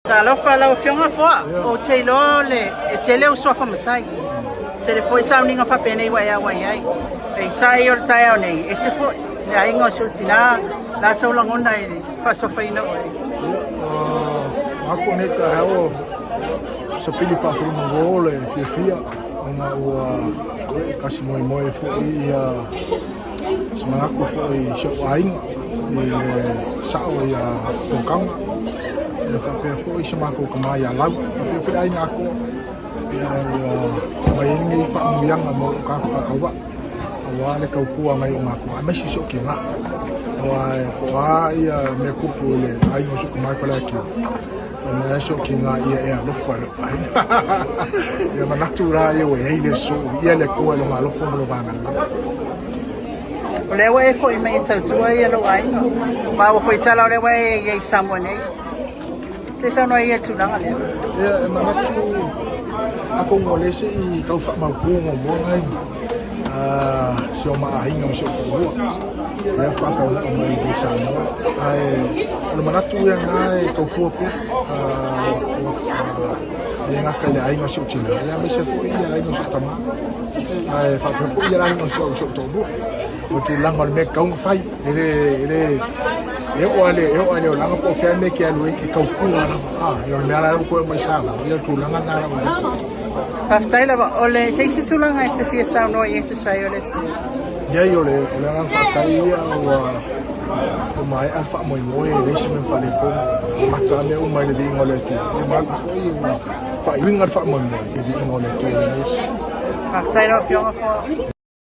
Salo fala Afioga Afoa o te lo le e te leo sofa matai. Te le foi sounding of a pene wa ya wa ai. E tai or tai o nei e se foi le aingo sultina la so langona e fa sofa ina o. Ako ne ka o sa pili fa fu mo le fia ona o kasi moi fu ia semana ko fu i so aingo i sa o ia kong fa pe fu i semana ko kama ya lau pe fu ai na ko ia mai ni fa mo yang mo ka ka wa wa le ka ku mai ma ko a me si so ki na wa ia me ku le ai no so mai fa la ki me so ki na ia lo fa ia ma natura ia we ile so ia le ko le ma lo fo lo ba na le we foi me tautua ia lo ai ma o foi tala le we ia Samoa nei te sa no ia tu na le ia ma natu ako mo le se i ka fa ma ku mo ngai so ma ai no so ko ia fa ka o mai di Samoa ai le ma natu ia ngai ko fu ko ia nga ka le ai no so chila ia me se foi ia ai no so tama ai fa ko ia ai no so to bu o tu langa me kaung fai ele o langa ko fe me ke alu ki kau ku yo me ala ko mai sa yo tu langa na ra Paftai lava ole se tu langa te fia sa no ia te sai ole se ya yo le langa fatai o mai alfa moi le se me fa le ko mata me o mai le ngole tu e ma fa winga fa moi le ngole tu Paftai lava Afioga Afoa